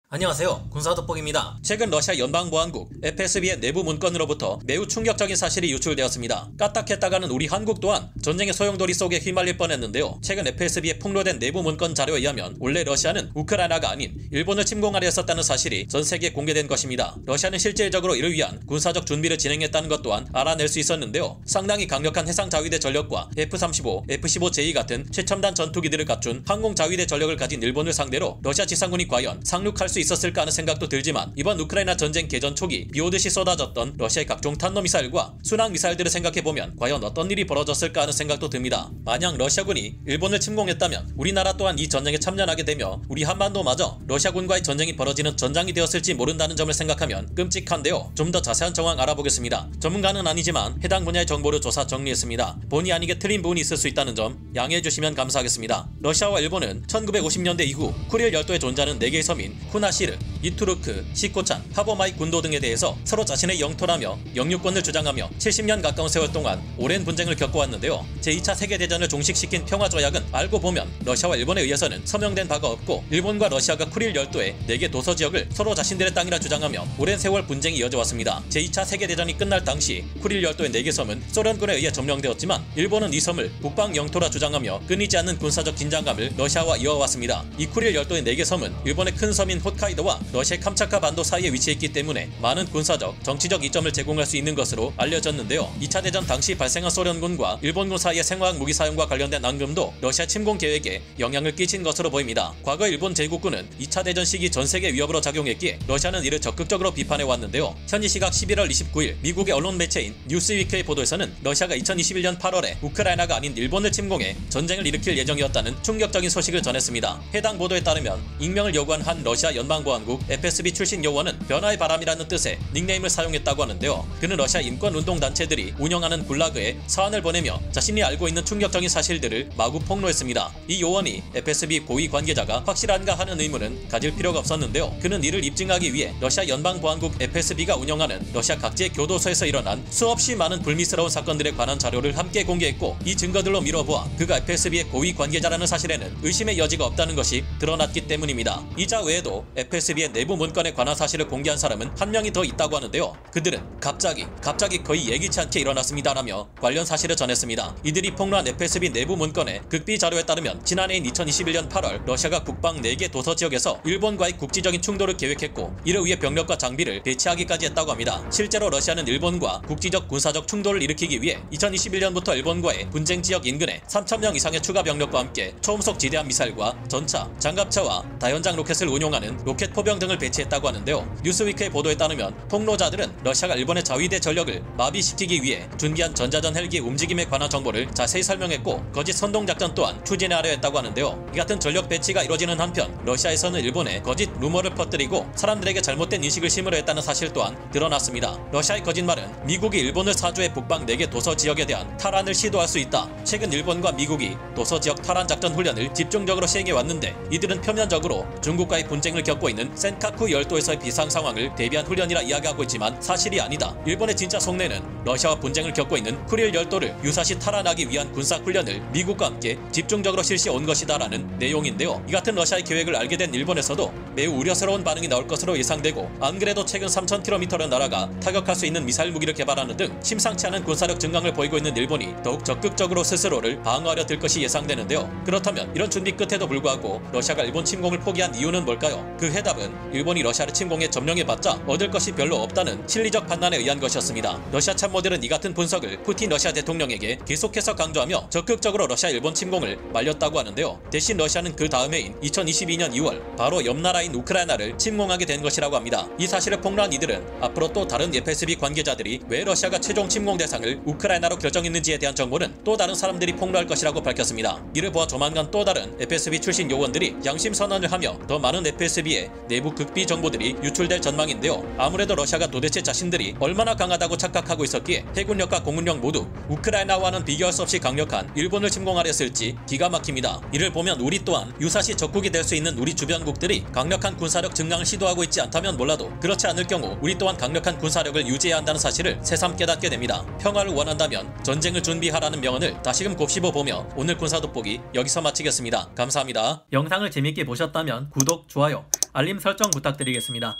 안녕하세요. 군사돋보기입니다. 최근 러시아 연방보안국 FSB의 내부 문건으로부터 매우 충격적인 사실이 유출되었습니다. 까딱했다가는 우리 한국 또한 전쟁의 소용돌이 속에 휘말릴 뻔했는데요. 최근 FSB의 폭로된 내부 문건 자료에 의하면 원래 러시아는 우크라이나가 아닌 일본을 침공하려 했었다는 사실이 전 세계에 공개된 것입니다. 러시아는 실질적으로 이를 위한 군사적 준비를 진행했다는 것 또한 알아낼 수 있었는데요. 상당히 강력한 해상자위대 전력과 F-35, F-15J 같은 최첨단 전투기들을 갖춘 항공자위대 전력을 가진 일본을 상대로 러시아 지상군이 과연 상륙할 수 있었을까 하는 생각도 들지만, 이번 우크라이나 전쟁 개전 초기 비오듯이 쏟아졌던 러시아의 각종 탄도미사일과 순항미사일들을 생각해보면 과연 어떤 일이 벌어졌을까 하는 생각도 듭니다. 만약 러시아군이 일본을 침공했다면 우리나라 또한 이 전쟁에 참전하게 되며 우리 한반도마저 러시아군과의 전쟁이 벌어지는 전장이 되었을지 모른다는 점을 생각하면 끔찍한데요. 좀 더 자세한 정황 알아보겠습니다. 전문가는 아니지만 해당 분야의 정보를 조사 정리했습니다. 본의 아니게 틀린 부분이 있을 수 있다는 점 양해해 주시면 감사하겠습니다. 러시아와 일본은 1950년대 이후 쿠릴 열도에 존재하는 4개의 섬인 쿠나시르, 이투르크, 시코찬, 하보마이 군도 등에 대해서 서로 자신의 영토라며 영유권을 주장하며 70년 가까운 세월 동안 오랜 분쟁을 겪어왔는데요. 제2차 세계대전을 종식시킨 평화조약은 알고 보면 러시아와 일본에 의해서는 서명된 바가 없고, 일본과 러시아가 쿠릴 열도의 4개 도서지역을 서로 자신들의 땅이라 주장하며 오랜 세월 분쟁이 이어져 왔습니다. 제2차 세계대전이 끝날 당시 쿠릴 열도의 4개 섬은 소련군에 의해 점령되었지만 일본은 이 섬을 북방 영토라 주장하며 끊이지 않는 군사적 긴장감을 러시아와 이어왔습니다. 이 쿠릴 열도의 4개 섬은 일본의 큰 섬인 홋카이도와 러시아의 캄차카 반도 사이에 위치해 있기 때문에 많은 군사적, 정치적 이점을 제공할 수 있는 것으로 알려졌는데요. 2차 대전 당시 발생한 소련군과 일본군 사이의 생화학 무기 사용과 관련된 앙금도 러시아 침공 계획에 영향을 끼친 것으로 보입니다. 과거 일본 제국군은 2차 대전 시기 전세계 위협으로 작용했기에 러시아는 이를 적극적으로 비판해 왔는데요. 현지 시각 11월 29일 미국의 언론 매체인 뉴스위크의 보도에서는 러시아가 2021년 8월에 우크라이나가 아닌 일본을 침공해 전쟁을 일으킬 예정이었다는 충격적인 소식을 전했습니다. 해당 보도에 따르면 익명을 요구한 한 러시아 연방보안국 FSB 출신 요원은 변화의 바람이라는 뜻의 닉네임을 사용했다고 하는데요. 그는 러시아 인권운동단체들이 운영하는 굴라그에 사안을 보내며 자신이 알고 있는 충격적인 사실들을 마구 폭로했습니다. 이 요원이 FSB 고위 관계자가 확실한가 하는 의문은 가질 필요가 없었는데요. 그는 이를 입증하기 위해 러시아 연방보안국 FSB가 운영하는 러시아 각지의 교도소에서 일어난 수없이 많은 불미스러운 사건들에 관한 자료를 함께 공개했고, 이 증거들로 미뤄보아 그가 FSB의 고위 관계자라는 사실에는 의심의 여지가 없다는 것이 드러났기 때문입니다. 이자 외에도 FSB의 내부 문건에 관한 사실을 공개한 사람은 한 명이 더 있다고 하는데요. 그들은 갑자기 거의 예기치 않게 일어났습니다라며 관련 사실을 전했습니다. 이들이 폭로한 FSB 내부 문건의 극비 자료에 따르면 지난해인 2021년 8월 러시아가 북방 4개 도서지역에서 일본과의 국지적인 충돌을 계획했고, 이를 위해 병력과 장비를 배치하기까지 했다고 합니다. 실제로 러시아는 일본과 국지적 군사적 충돌을 일으키기 위해 2021년부터 일본과의 분쟁 지역 인근에 3,000명 이상의 추가 병력과 함께 초음속 지대함 미사일과 전차, 장갑차와 다연장 로켓을 운용하는 로켓 포병 등을 배치했다고 하는데요. 뉴스위크의 보도에 따르면 폭로자들은 러시아가 일본의 자위대 전력을 마비시키기 위해 준비한 전자전 헬기의 움직임에 관한 정보를 자세히 설명했고, 거짓 선동작전 또한 추진하려 했다고 하는데요. 이 같은 전력 배치가 이루어지는 한편 러시아에서는 일본에 거짓 루머를 퍼뜨리고 사람들에게 잘못된 인식을 심으려 했다는 사실 또한 드러났습니다. 러시아의 거짓말은 미국이 일본을 사주해 북방 4개 도서 지역에 대한 탈환을 시도할 수 있다. 최근 일본과 미국이 도서 지역 탈환 작전 훈련을 집중적으로 시행해 왔는데, 이들은 표면적으로 중국과의 분쟁을 겪고 있는 센카쿠 열도에서의 비상 상황을 대비한 훈련이라 이야기하고 있지만 사실이 아니다. 일본의 진짜 속내는 러시아와 분쟁을 겪고 있는 쿠릴 열도를 유사시 탈환하기 위한 군사 훈련을 미국과 함께 집중적으로 실시해 온 것이다라는 내용인데요. 이 같은 러시아의 계획을 알게 된 일본에서도 매우 우려스러운 반응이 나올 것으로 예상되고, 안 그래도 최근 3,000km를 날아가 타격할 수 있는 미사일 무기를 개발하는 등 심상치 않은 군사력 증강을 보이고 있는 일본이 더욱 적극적으로 스스로를 방어하려 들 것이 예상되는데요. 그렇다면 이런 준비 끝에도 불구하고 러시아가 일본 침공을 포기한 이유는 뭘까요? 그 해답은 일본이 러시아를 침공해 점령해봤자 얻을 것이 별로 없다는 실리적 판단에 의한 것이었습니다. 러시아 참모들은 이 같은 분석을 푸틴 러시아 대통령에게 계속해서 강조하며 적극적으로 러시아 일본 침공을 말렸다고 하는데요. 대신 러시아는 그 다음 해인 2022년 2월 바로 옆 나라인 우크라이나를 침공하게 된 것이라고 합니다. 이 사실을 폭로한 이들은 앞으로 또 다른 FSB 관계자들이 왜 러시아가 최종 침공 대상을 우크라이나로 결정했는지에 대한 정보는 또 다른 사람들이 폭로할 것이라고 밝혔습니다. 이를 보아 조만간 또 다른 FSB 출신 요원들이 양심 선언을 하며 더 많은 FSB의 내부 극비 정보들이 유출될 전망인데요. 아무래도 러시아가 도대체 자신들이 얼마나 강하다고 착각하고 있었기에 해군력과 공군력 모두 우크라이나와는 비교할 수 없이 강력한 일본을 침공하려 했을지 기가 막힙니다. 이를 보면 우리 또한 유사시 적국이 될 수 있는 우리 주변국들이 강력한 군사력 증강을 시도하고 있지 않다면 몰라도, 그렇지 않을 경우 우리 또한 강력한 군사력을 유지해야 한다는 사실을 새삼 깨닫게 됩니다. 평화를 원한다면 전쟁을 준비하라는 명언을 다시금 곱씹어보며 오늘 군사돋보기 여기서 마치겠습니다. 감사합니다. 영상을 재밌게 보셨다면 구독, 좋아요, 알림 설정 부탁드리겠습니다.